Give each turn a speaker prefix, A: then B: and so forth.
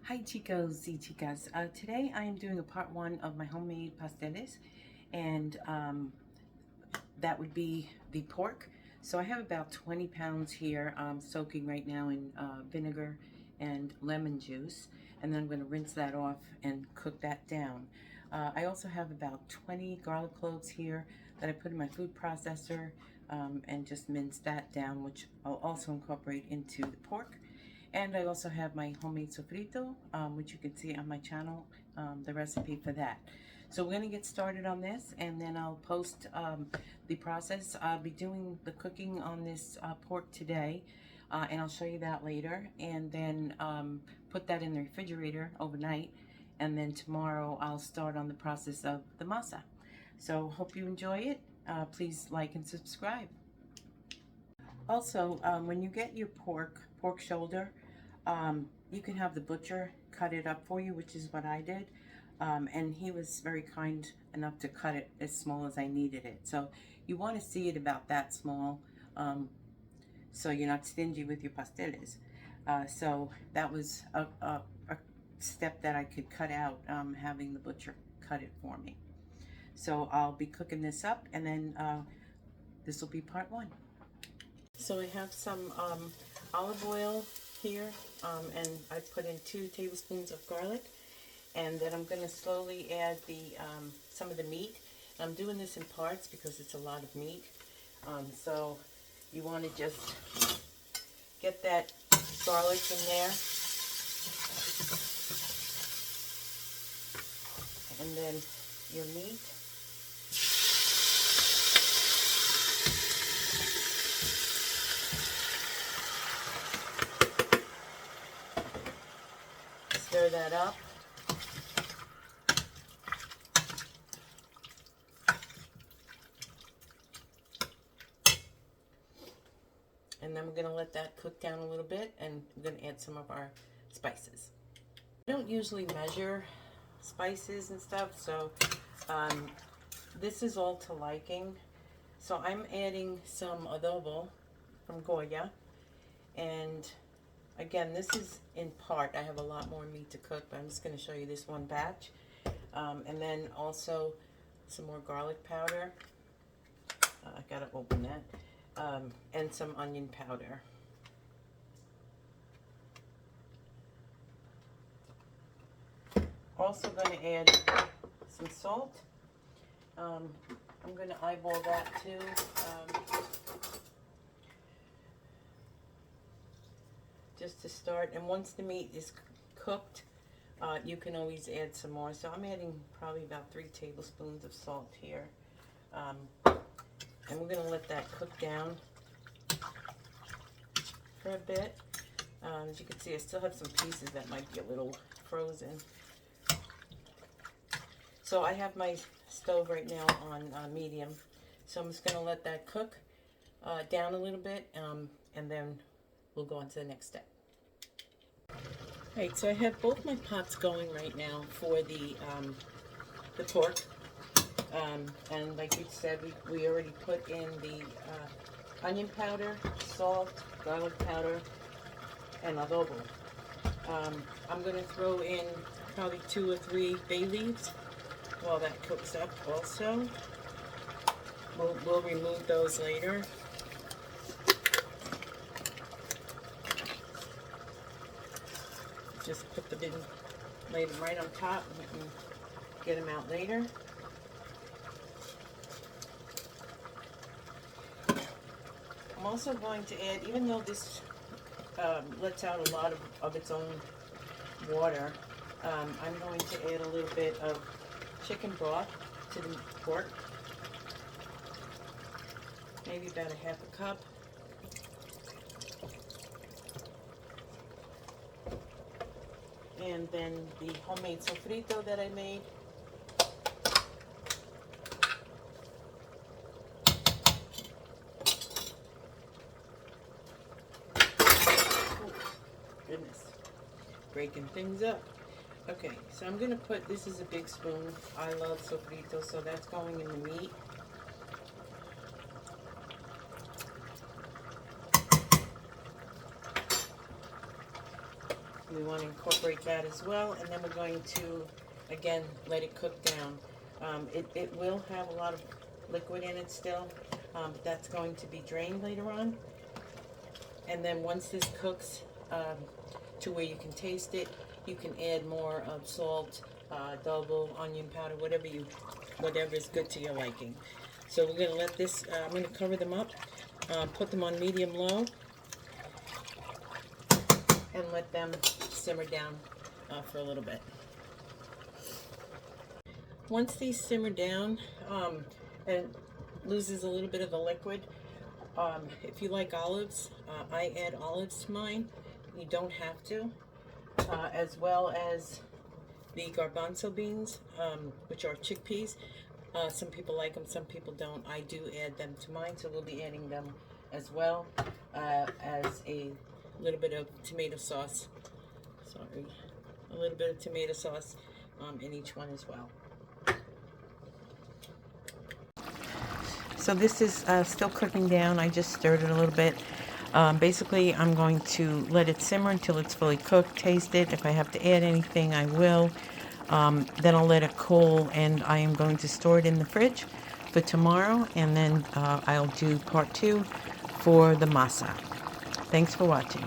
A: Hi chicos y chicas. Today I am doing a part one of my homemade pasteles, and that would be the pork. So I have about 20 pounds here soaking right now in vinegar and lemon juice, and then I'm going to rinse that off and cook that down. I also have about 20 garlic cloves here that I put in my food processor and just mince that down, which I'll also incorporate into the pork. And I also have my homemade sofrito, which you can see on my channel, the recipe for that. So we're going to get started on this, and then I'll post the process. I'll be doing the cooking on this pork today, and I'll show you that later. And then put that in the refrigerator overnight. And then tomorrow I'll start on the process of the masa. So hope you enjoy it. Please like and subscribe. Also, when you get your pork shoulder, you can have the butcher cut it up for you, which is what I did. And he was very kind enough to cut it as small as I needed it. So you want to see it about that small, so you're not stingy with your pasteles. So that was a step that I could cut out, having the butcher cut it for me. So I'll be cooking this up, and then this will be part one. So I have some olive oil here, and I put in 2 tablespoons of garlic, and then I'm going to slowly add the some of the meat. I'm doing this in parts because it's a lot of meat, so you want to just get that garlic in there, and then your meat. Stir that up. And then we're going to let that cook down a little bit, and we're going to add some of our spices. I don't usually measure spices and stuff, so this is all to liking. So I'm adding some adobo from Goya, and again, this is in part. I have a lot more meat to cook, but I'm just going to show you this one batch. And then also some more garlic powder. I gotta open that. And some onion powder. Also going to add some salt. I'm going to eyeball that too. Just to start, and once the meat is cooked, you can always add some more. So I'm adding probably about 3 tablespoons of salt here. And we're going to let that cook down for a bit. As you can see, I still have some pieces that might be a little frozen. So I have my stove right now on medium. So I'm just going to let that cook down a little bit, and then we'll go on to the next step. Alright, so I have both my pots going right now for the pork. And like we said, we already put in the onion powder, salt, garlic powder, and adobo. I'm going to throw in probably 2 or 3 bay leaves while that cooks up also. We'll remove those later. Just put them in, lay them right on top, and we can get them out later. I'm also going to add, even though this lets out a lot of its own water, I'm going to add a little bit of chicken broth to the pork. Maybe about a 1/2 cup. And then the homemade sofrito that I made. Goodness, breaking things up. Okay, so I'm going to put, this is a big spoon. I love sofrito, so that's going in the meat. We want to incorporate that as well, and then we're going to, again, let it cook down. It will have a lot of liquid in it still, but that's going to be drained later on. And then once this cooks to where you can taste it, you can add more of salt, adobo, onion powder, whatever is good to your liking. So we're going to let this, I'm going to cover them up, put them on medium-low, and let them simmer down for a little bit. Once these simmer down and loses a little bit of the liquid, if you like olives, I add olives to mine. You don't have to. As well as the garbanzo beans, which are chickpeas. Some people like them, some people don't. I do add them to mine, so we'll be adding them as well as a little bit of tomato sauce. Sorry, a little bit of tomato sauce in each one as well. So this is still cooking down. I just stirred it a little bit. Basically, I'm going to let it simmer until it's fully cooked, taste it. If I have to add anything, I will. Then I'll let it cool, and I am going to store it in the fridge for tomorrow, and then I'll do part 2 for the masa. Thanks for watching.